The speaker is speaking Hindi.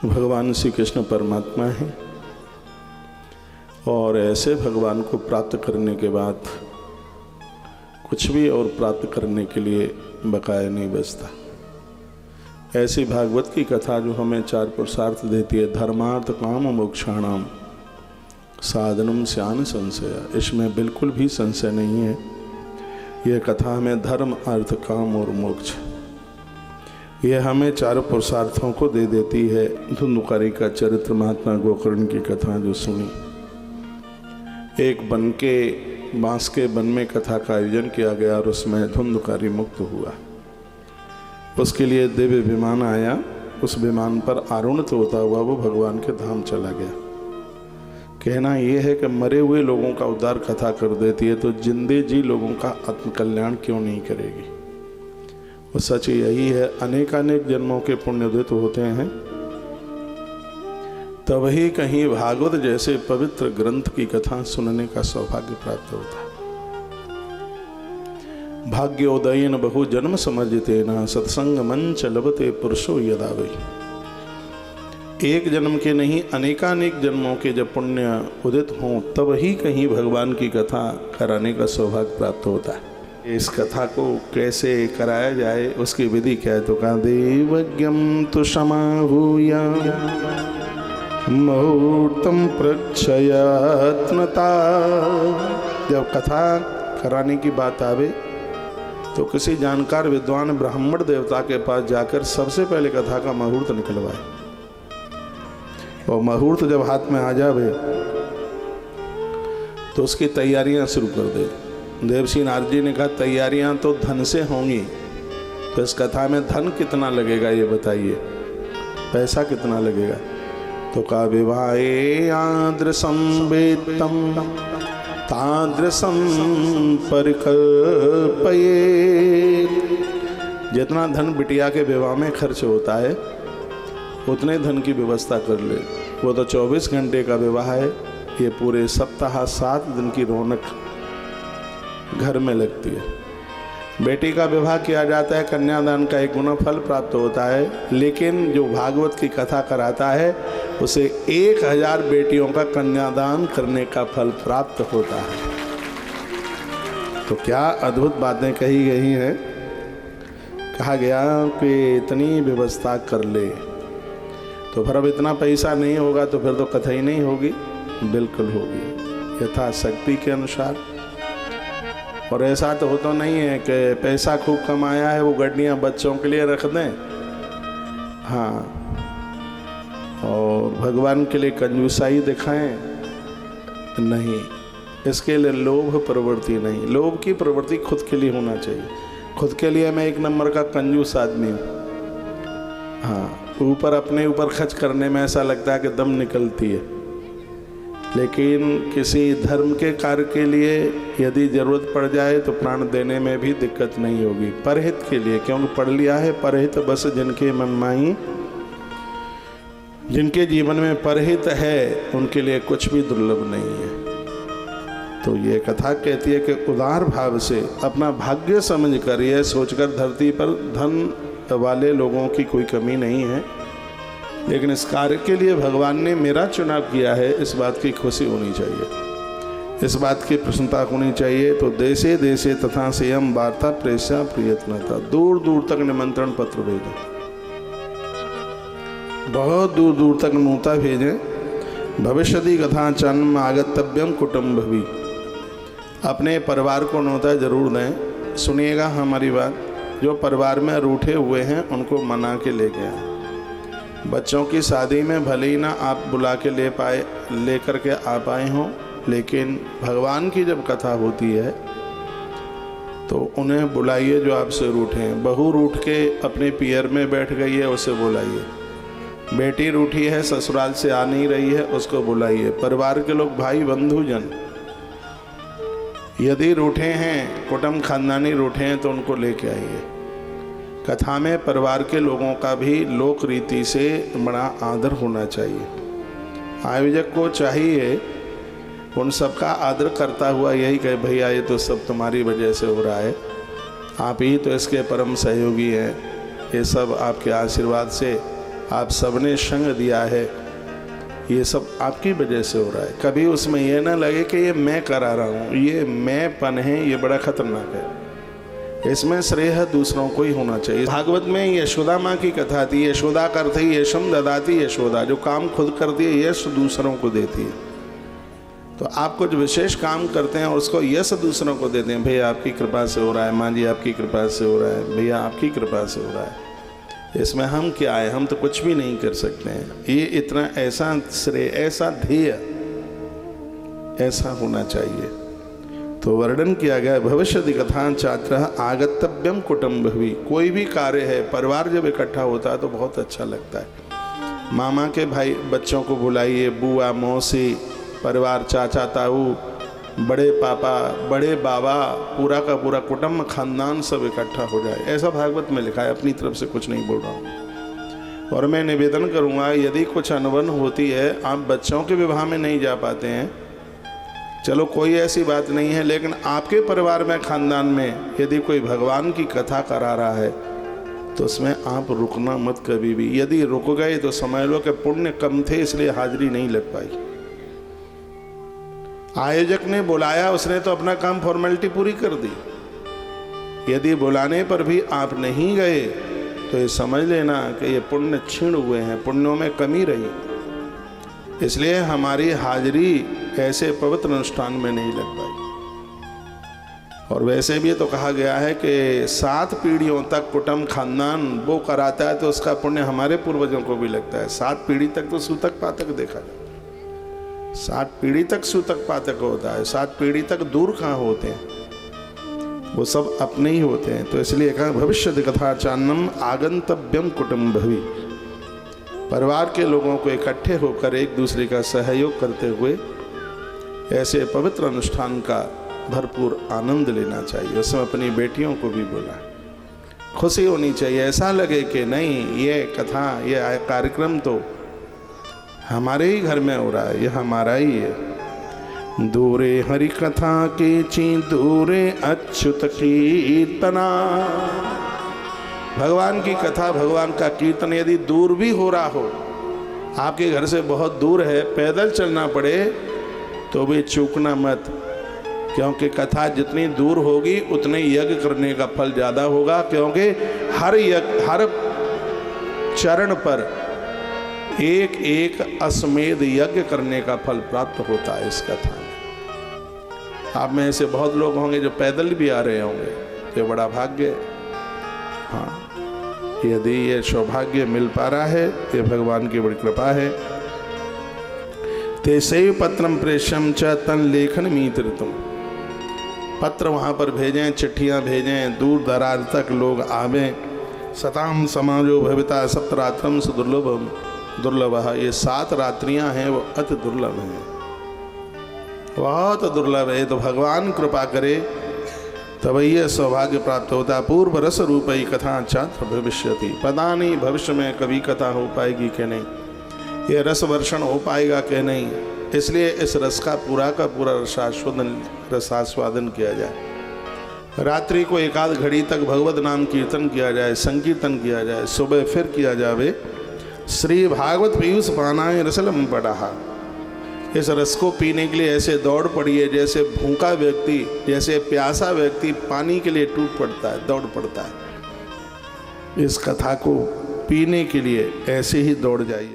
भगवान श्री कृष्ण परमात्मा हैं और ऐसे भगवान को प्राप्त करने के बाद कुछ भी और प्राप्त करने के लिए बकाया नहीं बचता। ऐसी भागवत की कथा जो हमें चार पुरुषार्थ देती है, धर्मार्थ काम मोक्षाणाम साधनम स्यान संशय, इसमें बिल्कुल भी संशय नहीं है। यह कथा हमें धर्म अर्थ काम और मोक्ष, यह हमें चार पुरुषार्थों को दे देती है। धुंधुकारी का चरित्र, महात्मा गोकर्ण की कथा जो सुनी, एक बन के बांस के वन में कथा का आयोजन किया गया और उसमें धुंधुकारी मुक्त हुआ। उसके लिए दिव्य विमान आया, उस विमान पर आरूढ़ होता हुआ वो भगवान के धाम चला गया। कहना यह है कि मरे हुए लोगों का उद्धार कथा कर देती है तो जिंदे जी लोगों का आत्मकल्याण क्यों नहीं करेगी। वो सच यही है, अनेकानेक जन्मों के पुण्योदित होते हैं तब ही कहीं भागवत जैसे पवित्र ग्रंथ की कथा सुनने का सौभाग्य प्राप्त होता है। भाग्योदयन बहु जन्म समझते न सत्संग मंच लभते पुरुषो यदा वही। एक जन्म के नहीं अनेकानेक जन्मों के जब पुण्य उदित हों तब ही कहीं भगवान की कथा कराने का सौभाग्य प्राप्त होता है। इस कथा को कैसे कराया जाए, उसकी विधि क्या है, तो कहा देवज्ञम तु समाहूया मुहूर्तम प्रक्षयात्मता। जब कथा कराने की बात आवे तो किसी जानकार विद्वान ब्राह्मण देवता के पास जाकर सबसे पहले कथा का मुहूर्त निकलवाए और मुहूर्त जब हाथ में आ जावे तो उसकी तैयारियां शुरू कर दे। देवसी नारद जी ने कहा तैयारियां तो धन से होंगी, तो इस कथा में धन कितना लगेगा ये बताइए, पैसा कितना लगेगा। तो कहा विवाहे आदृशं वेत्तम तादृशं परिकल्पये। जितना धन बिटिया के विवाह में खर्च होता है उतने धन की व्यवस्था कर ले। वो तो 24 घंटे का विवाह है, ये पूरे सप्ताह 7 दिन की रौनक घर में लगती है। बेटी का विवाह किया जाता है, कन्यादान का 1 गुना फल प्राप्त होता है, लेकिन जो भागवत की कथा कराता है उसे 1000 बेटियों का कन्यादान करने का फल प्राप्त होता है। तो क्या अद्भुत बातें कही गई हैं। कहा गया कि इतनी व्यवस्था कर ले, तो फिर अब इतना पैसा नहीं होगा तो फिर तो कथा ही नहीं होगी। बिल्कुल होगी, यथाशक्ति के अनुसार। और ऐसा तो होता नहीं है कि पैसा खूब कमाया है वो गड्डियाँ बच्चों के लिए रख दें, हाँ, और भगवान के लिए कंजूसाई दिखाएं, नहीं। इसके लिए लोभ प्रवृत्ति नहीं, लोभ की प्रवृत्ति खुद के लिए होना चाहिए। खुद के लिए मैं 1 नंबर का कंजूस आदमी हूँ, हाँ, ऊपर अपने ऊपर खर्च करने में ऐसा लगता है कि दम निकलती है, लेकिन किसी धर्म के कार्य के लिए यदि जरूरत पड़ जाए तो प्राण देने में भी दिक्कत नहीं होगी, परहित के लिए। क्योंकि पढ़ लिया है परहित बस जिनके मन माही, जिनके जीवन में परहित है उनके लिए कुछ भी दुर्लभ नहीं है। तो ये कथा कहती है कि उदार भाव से अपना भाग्य समझकर, यह सोचकर धरती पर धन वाले लोगों की कोई कमी नहीं है, लेकिन इस कार्य के लिए भगवान ने मेरा चुनाव किया है, इस बात की खुशी होनी चाहिए, इस बात की प्रसन्नता होनी चाहिए। तो देशे देशे तथा सेयम वार्ता प्रेषा प्रयत्नता, दूर दूर तक निमंत्रण पत्र भेजें, बहुत दूर दूर तक नूता भेजें। भविष्यति कथा जन्म आगतव्यम कुटुम्बवी, अपने परिवार को नोता जरूर दें। सुनिएगा हमारी बात, जो परिवार में रूठे हुए हैं उनको मना के लेके आए। बच्चों की शादी में भले ही ना आप बुला के ले करके आ पाए हों, लेकिन भगवान की जब कथा होती है तो उन्हें बुलाइए जो आपसे रूठे हैं। बहू रूठ के अपने पियर में बैठ गई है, उसे बुलाइए। बेटी रूठी है, ससुराल से आ नहीं रही है, उसको बुलाइए। परिवार के लोग, भाई बंधुजन यदि रूठे हैं, कुटुंब खानदानी रूठे हैं, तो उनको लेके आइए। कथा में परिवार के लोगों का भी लोक रीति से बड़ा आदर होना चाहिए। आयोजक को चाहिए उन सबका आदर करता हुआ यही कहे, भैया ये तो सब तुम्हारी वजह से हो रहा है, आप ही तो इसके परम सहयोगी हैं, ये सब आपके आशीर्वाद से आप सबने संग दिया है, ये सब आपकी वजह से हो रहा है। कभी उसमें यह ना लगे कि ये मैं करा रहा हूँ, ये मैंपन है, ये बड़ा खतरनाक है। इसमें श्रेय दूसरों को ही होना चाहिए। भागवत में यशोदा माँ की कथा थी, यशोदा करती यशम ददाती यशोदा, जो काम खुद करती है यश दूसरों को देती है। तो आप कुछ विशेष काम करते हैं और उसको यश दूसरों को देते हैं, भैया आपकी कृपा से हो रहा है, माँ जी आपकी कृपा से हो रहा है, भैया आपकी कृपा से हो रहा है। इसमें हम क्या है, हम तो कुछ भी नहीं कर सकते हैं। ये इतना ऐसा श्रेय, ऐसा ध्येय, ऐसा होना चाहिए। तो वर्णन किया गया भविष्य कथा छात्र आगतव्यम कुटुंबवी। कोई भी कार्य है, परिवार जब इकट्ठा होता है तो बहुत अच्छा लगता है। मामा के भाई बच्चों को बुलाइए, बुआ मौसी, परिवार, चाचा ताऊ, बड़े पापा, बड़े बाबा, पूरा का पूरा कुटुंब खानदान सब इकट्ठा हो जाए, ऐसा भागवत में लिखा है। अपनी तरफ से कुछ नहीं बोल रहा हूँ। और मैं निवेदन करूँगा, यदि कुछ अनबन होती है, आप बच्चों के विवाह में नहीं जा पाते हैं, चलो कोई ऐसी बात नहीं है, लेकिन आपके परिवार में, खानदान में यदि कोई भगवान की कथा करा रहा है तो उसमें आप रुकना मत कभी भी। यदि रुक गए तो समझ लो कि पुण्य कम थे, इसलिए हाजिरी नहीं लग पाई। आयोजक ने बुलाया, उसने तो अपना काम फॉर्मेलिटी पूरी कर दी। यदि बुलाने पर भी आप नहीं गए तो ये समझ लेना कि ये पुण्य क्षीण हुए हैं, पुण्यों में कमी रही। इसलिए हमारी हाजिरी ऐसे पवित्र अनुष्ठान में नहीं लग पाई। और वैसे भी तो कहा गया है कि 7 पीढ़ियों तक कुटुंब खानदान वो कराता है तो उसका पुण्य हमारे पूर्वजों को भी लगता है। 7 पीढ़ी तक तो सूतक पातक देखा जाए, 7 पीढ़ी तक सूतक पातक होता है, 7 पीढ़ी तक दूर कहाँ होते हैं, वो सब अपने ही होते हैं। तो इसलिए कहा भविष्य कथा चान्नम आगंतव्यम कुटुंबवी। परिवार के लोगों को इकट्ठे होकर एक दूसरे का सहयोग करते हुए ऐसे पवित्र अनुष्ठान का भरपूर आनंद लेना चाहिए। उसमें अपनी बेटियों को भी बोला, खुशी होनी चाहिए, ऐसा लगे कि नहीं ये कथा, ये कार्यक्रम तो हमारे ही घर में हो रहा है, ये हमारा ही है। दूरे हरि कथा के ची दूरे अच्युत कीर्तना। भगवान की कथा, भगवान का कीर्तन यदि दूर भी हो रहा हो, आपके घर से बहुत दूर है, पैदल चलना पड़े तो भी चूकना मत, क्योंकि कथा जितनी दूर होगी उतने यज्ञ करने का फल ज़्यादा होगा। क्योंकि हर चरण पर एक एक अश्वमेध यज्ञ करने का फल प्राप्त होता है इस कथा में। आप में ऐसे बहुत लोग होंगे जो पैदल भी आ रहे होंगे, ये बड़ा भाग्य है। हाँ, यदि ये सौभाग्य मिल पा रहा है, ये भगवान की बड़ी कृपा है। तेसैव पत्रम प्रेषम च तन लेखन मीतृतुम। पत्र वहाँ पर भेजें, चिट्ठियाँ भेजें, दूर दराज तक लोग आवें। सताम समाजो भविता सप्तरात्रम सुदुर्लभम दुर्लभ। ये 7 रात्रियाँ हैं वो अति दुर्लभ हैं, बहुत दुर्लभ है। तो भगवान कृपा करे तब यह सौभाग्य प्राप्त होता। पूर्व रस रूप ही कथा छात्र भविष्यति। पता नहीं भविष्य में कभी कथा हो पाएगी कि नहीं, ये रस वर्षण हो पाएगा कि नहीं। इसलिए इस रस का पूरा रसास्वादन किया जाए। रात्रि को 1 आध घड़ी तक भगवत नाम कीर्तन किया जाए, संकीर्तन किया जाए, सुबह फिर किया जावे। श्री भागवत पीयूष पानाय रसलम पढ़ा। इस रस को पीने के लिए ऐसे दौड़ पड़िए जैसे भूखा व्यक्ति, जैसे प्यासा व्यक्ति पानी के लिए टूट पड़ता है, दौड़ पड़ता है। इस कथा को पीने के लिए ऐसे ही दौड़ जाइए।